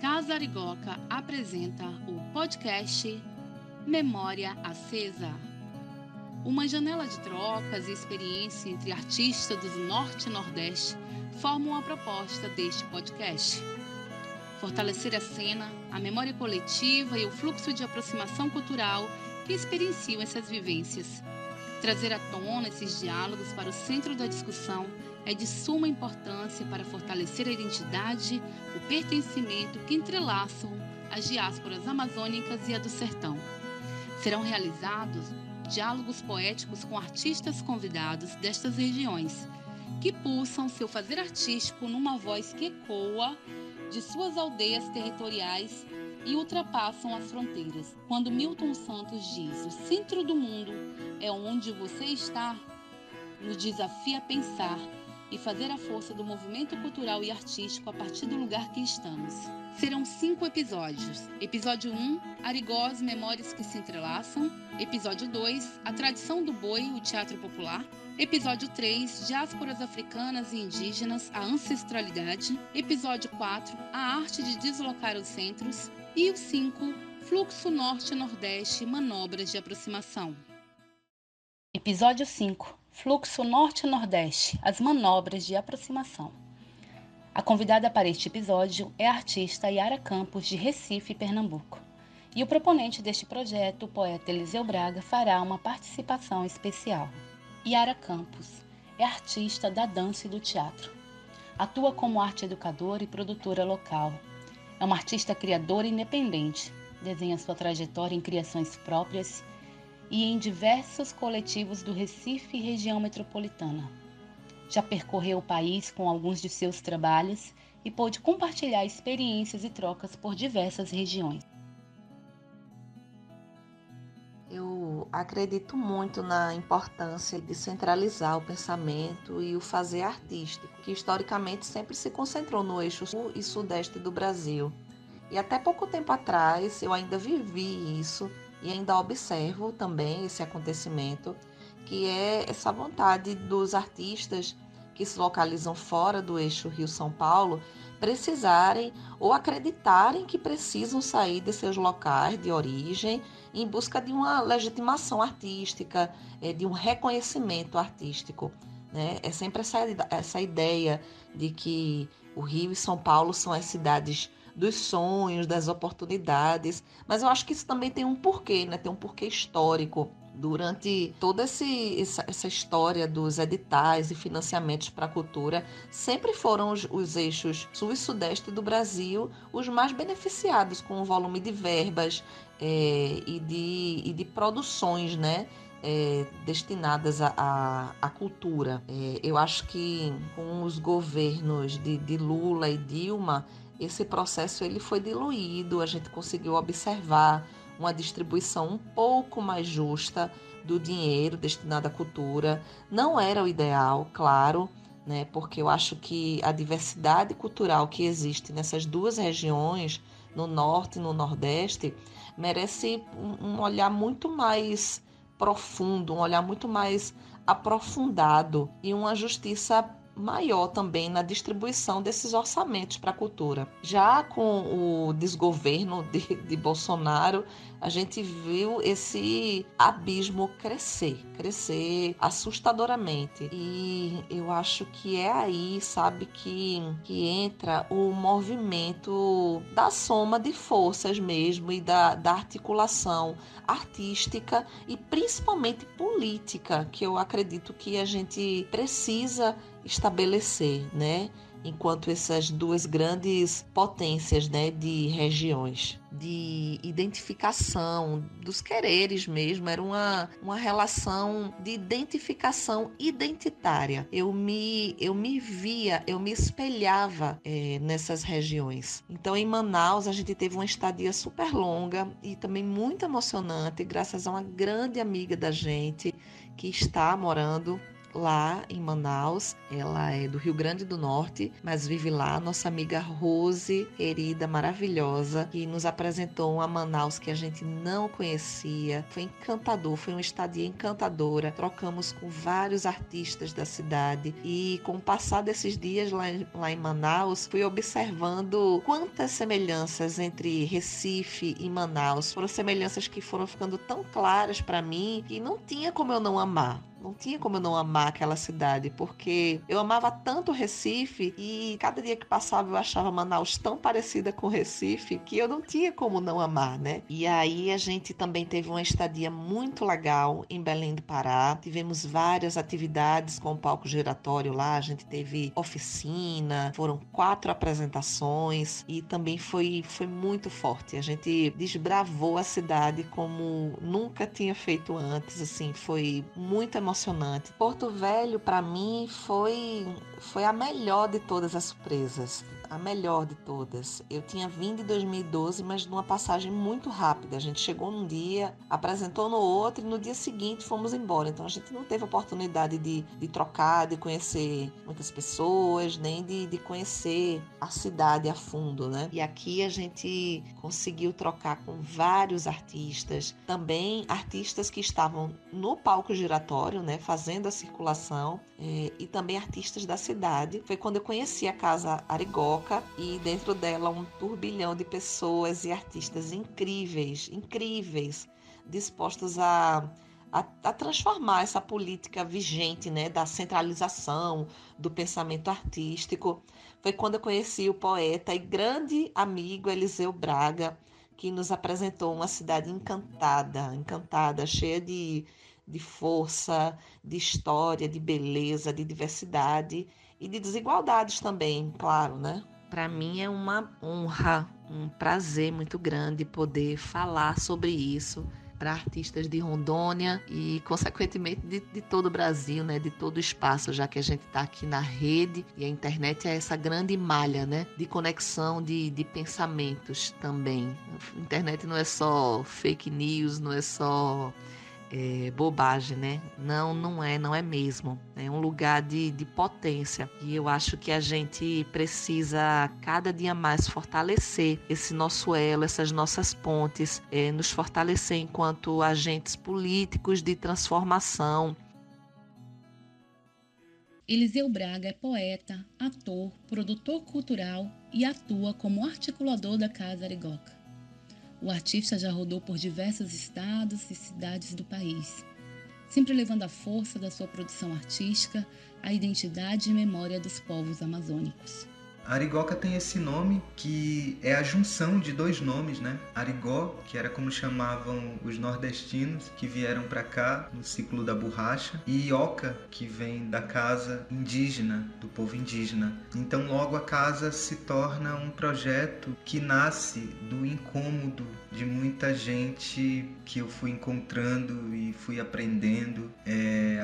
Casa Arigoca apresenta o podcast Memória Acesa. Uma janela de trocas e experiência entre artistas do Norte e Nordeste formam a proposta deste podcast. Fortalecer a cena, a memória coletiva e o fluxo de aproximação cultural que experienciam essas vivências. Trazer à tona esses diálogos para o centro da discussão é de suma importância para fortalecer a identidade, o pertencimento que entrelaçam as diásporas amazônicas e a do sertão. Serão realizados diálogos poéticos com artistas convidados destas regiões, que pulsam seu fazer artístico numa voz que ecoa de suas aldeias territoriais e ultrapassam as fronteiras. Quando Milton Santos diz: "O centro do mundo é onde você está", nos desafia a pensar e fazer a força do movimento cultural e artístico a partir do lugar que estamos. Serão 5 episódios. Episódio 1, Arigós, Memórias que se Entrelaçam. Episódio 2, A Tradição do Boi, o Teatro Popular. Episódio 3, Diásporas Africanas e Indígenas, a Ancestralidade. Episódio 4, A Arte de Deslocar os Centros. E o 5, Fluxo Norte-Nordeste, Manobras de Aproximação. Episódio 5, Fluxo Norte-Nordeste, as manobras de aproximação. A convidada para este episódio é a artista Yara Campos, de Recife, Pernambuco. E o proponente deste projeto, o poeta Eliseu Braga, fará uma participação especial. Yara Campos é artista da dança e do teatro. Atua como arte educadora e produtora local. É uma artista criadora independente. Desenha sua trajetória em criações próprias e em diversos coletivos do Recife e região metropolitana. Já percorreu o país com alguns de seus trabalhos e pôde compartilhar experiências e trocas por diversas regiões. Eu acredito muito na importância de centralizar o pensamento e o fazer artístico, que historicamente sempre se concentrou no eixo sul e sudeste do Brasil. E até pouco tempo atrás eu ainda vivi isso e ainda observo também esse acontecimento, que é essa vontade dos artistas que se localizam fora do eixo Rio-São Paulo precisarem ou acreditarem que precisam sair de seus locais de origem em busca de uma legitimação artística, de um reconhecimento artístico, né? É sempre essa ideia de que o Rio e São Paulo são as cidades dos sonhos, das oportunidades, mas eu acho que isso também tem um porquê, né? Tem um porquê histórico. Durante toda essa história dos editais e financiamentos para a cultura, sempre foram os eixos sul e sudeste do Brasil os mais beneficiados com o volume de verbas e de produções, né? Destinadas à cultura. Eu acho que com os governos de Lula e Dilma, esse processo ele foi diluído, a gente conseguiu observar uma distribuição um pouco mais justa do dinheiro destinado à cultura. Não era o ideal, claro, né? Porque eu acho que a diversidade cultural que existe nessas duas regiões, no Norte e no Nordeste, merece um olhar muito mais profundo, um olhar muito mais aprofundado e uma justiça maior também na distribuição desses orçamentos para a cultura. Já com o desgoverno de Bolsonaro, a gente viu esse abismo crescer assustadoramente. E eu acho que é aí, sabe, que entra o movimento da soma de forças mesmo e da articulação artística e principalmente política, que eu acredito que a gente precisa estabelecer, né? Enquanto essas duas grandes potências, né, de regiões, de identificação, dos quereres mesmo, era uma relação de identificação identitária. Eu me via, eu me espelhava nessas regiões. Então, em Manaus, a gente teve uma estadia super longa e também muito emocionante, graças a uma grande amiga da gente que está morando lá em Manaus. Ela é do Rio Grande do Norte, mas vive lá. Nossa amiga Rose, querida, maravilhosa, que nos apresentou uma Manaus que a gente não conhecia. Foi encantador, foi uma estadia encantadora. Trocamos com vários artistas da cidade e com o passar desses dias lá em Manaus, fui observando quantas semelhanças entre Recife e Manaus. Foram semelhanças que foram ficando tão claras para mim que não tinha como eu não amar. Não tinha como eu não amar aquela cidade, porque eu amava tanto Recife e cada dia que passava eu achava Manaus tão parecida com Recife que eu não tinha como não amar, né? E aí a gente também teve uma estadia muito legal em Belém do Pará. Tivemos várias atividades com o palco giratório lá. A gente teve oficina, foram 4 apresentações e também foi muito forte. A gente desbravou a cidade como nunca tinha feito antes, assim, foi muito emocionante. Porto Velho, para mim, foi a melhor de todas as surpresas. A melhor de todas. Eu tinha vindo em 2012, mas numa passagem muito rápida. A gente chegou num dia, apresentou no outro e no dia seguinte fomos embora. Então a gente não teve oportunidade de trocar, de conhecer muitas pessoas, nem de conhecer a cidade a fundo, né? E aqui a gente conseguiu trocar com vários artistas, também artistas que estavam no palco giratório, né, fazendo a circulação, e também artistas da cidade. Foi quando eu conheci a Casa Arigoca e dentro dela um turbilhão de pessoas e artistas incríveis, dispostos a transformar essa política vigente, né, da centralização do pensamento artístico. Foi quando eu conheci o poeta e grande amigo Eliseu Braga, que nos apresentou uma cidade encantada, cheia de força, de história, de beleza, de diversidade e de desigualdades também, claro, né? Para mim é uma honra, um prazer muito grande poder falar sobre isso para artistas de Rondônia e, consequentemente, de todo o Brasil, né? De todo o espaço, já que a gente está aqui na rede e a internet é essa grande malha, né? De conexão de pensamentos também. A internet não é só fake news, não é só bobagem, né? Não é mesmo. É um lugar de potência. E eu acho que a gente precisa cada dia mais fortalecer esse nosso elo, essas nossas pontes, nos fortalecer enquanto agentes políticos de transformação. Eliseu Braga é poeta, ator, produtor cultural e atua como articulador da Casa Arigoca. O artista já rodou por diversos estados e cidades do país, sempre levando a força da sua produção artística à identidade e memória dos povos amazônicos. Arigoca tem esse nome que é a junção de 2 nomes, né? Arigó, que era como chamavam os nordestinos que vieram para cá no ciclo da borracha, e Oca, que vem da casa indígena, do povo indígena. Então logo a casa se torna um projeto que nasce do incômodo de muita gente que eu fui encontrando e fui aprendendo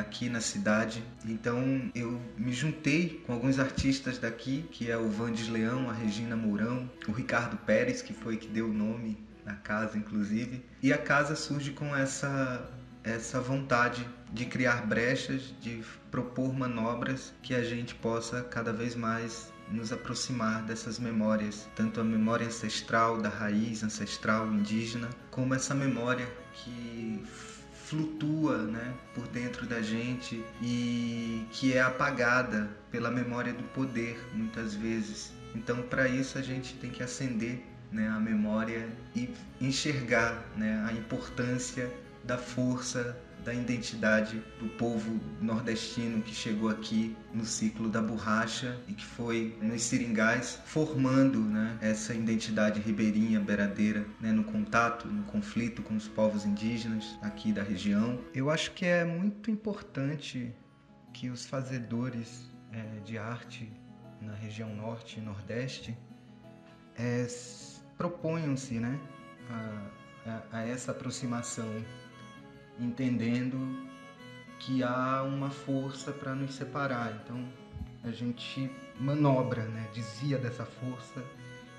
aqui na cidade. Então eu me juntei com alguns artistas daqui, que é o Vandes Leão, a Regina Mourão, o Ricardo Pérez, que foi que deu o nome à casa, inclusive. E a casa surge com essa vontade de criar brechas, de propor manobras que a gente possa cada vez mais nos aproximar dessas memórias, tanto a memória ancestral, da raiz ancestral indígena, como essa memória que flutua, né, por dentro da gente e que é apagada pela memória do poder, muitas vezes. Então, para isso, a gente tem que acender, né, a memória e enxergar, né, a importância da força, da identidade do povo nordestino que chegou aqui no ciclo da borracha e que foi nos seringais formando, né, essa identidade ribeirinha, beiradeira, né, no contato, no conflito com os povos indígenas aqui da região. Eu acho que é muito importante que os fazedores de arte na região norte e nordeste proponham-se, né, a essa aproximação, entendendo que há uma força para nos separar. Então a gente manobra, né, desvia dessa força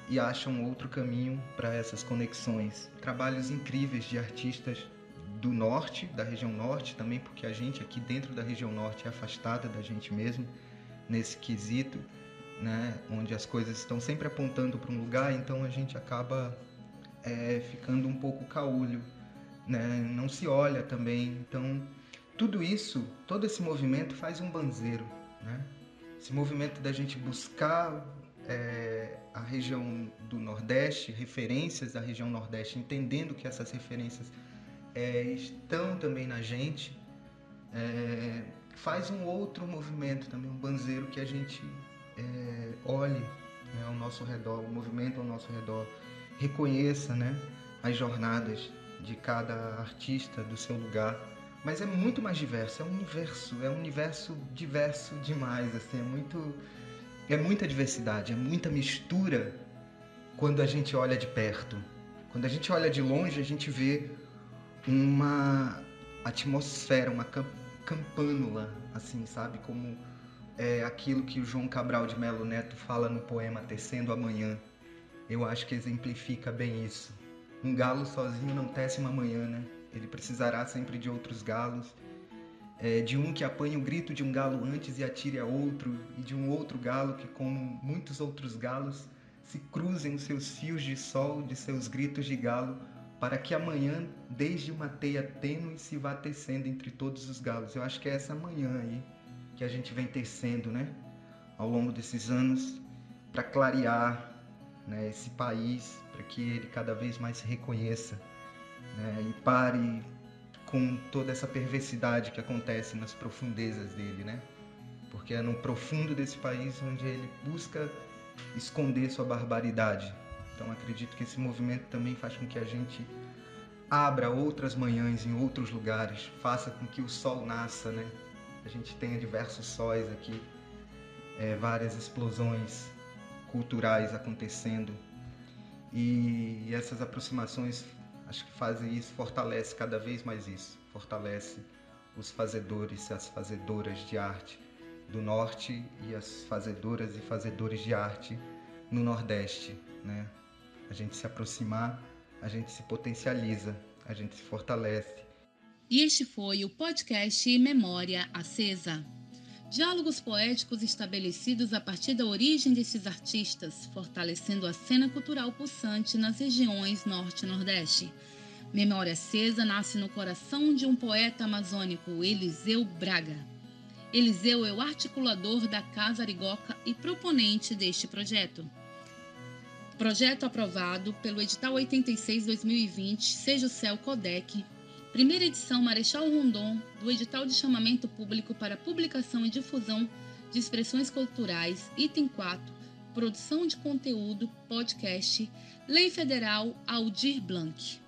e acha um outro caminho para essas conexões. Trabalhos incríveis de artistas do norte, da região norte também, porque a gente aqui dentro da região norte é afastada da gente mesmo, nesse quesito, né, onde as coisas estão sempre apontando para um lugar, então a gente acaba ficando um pouco caolho, né, não se olha também. Então, tudo isso, todo esse movimento faz um banzeiro, né? Esse movimento da gente buscar a região do Nordeste, referências da região Nordeste, entendendo que essas referências estão também na gente, faz um outro movimento também, um banzeiro que a gente olhe, né, ao nosso redor, o movimento ao nosso redor, reconheça, né, as jornadas de cada artista do seu lugar. Mas é muito mais diverso, é um universo diverso demais, assim, é muita diversidade, é muita mistura quando a gente olha de perto. Quando a gente olha de longe, a gente vê uma atmosfera, uma campânula, assim, sabe? Como aquilo que o João Cabral de Melo Neto fala no poema Tecendo Amanhã. Eu acho que exemplifica bem isso. Um galo sozinho não tece uma manhã, né? Ele precisará sempre de outros galos, de um que apanhe o grito de um galo antes e atire a outro, e de um outro galo que, como muitos outros galos, se cruzem os seus fios de sol, de seus gritos de galo, para que amanhã, desde uma teia tênue, se vá tecendo entre todos os galos. Eu acho que é essa manhã aí que a gente vem tecendo, né, ao longo desses anos, para clarear, né, esse país, para que ele cada vez mais se reconheça, né, e pare com toda essa perversidade que acontece nas profundezas dele, né? Porque é no profundo desse país onde ele busca esconder sua barbaridade. Então acredito que esse movimento também faz com que a gente abra outras manhãs em outros lugares, faça com que o sol nasça, né? A gente tenha diversos sóis aqui, várias explosões culturais acontecendo, e essas aproximações acho que fazem isso, fortalece cada vez mais isso, fortalece os fazedores e as fazedoras de arte do Norte e as fazedoras e fazedores de arte no Nordeste, né? A gente se aproximar, a gente se potencializa, a gente se fortalece. E este foi o podcast Memória Acesa. Diálogos poéticos estabelecidos a partir da origem desses artistas, fortalecendo a cena cultural pulsante nas regiões Norte e Nordeste. Memória Acesa nasce no coração de um poeta amazônico, Eliseu Braga. Eliseu é o articulador da Casa Arigoca e proponente deste projeto. Projeto aprovado pelo edital 86/2020, Seja o Céu Codec, primeira edição Marechal Rondon, do edital de chamamento público para publicação e difusão de expressões culturais, item 4, produção de conteúdo, podcast, Lei Federal Aldir Blanc.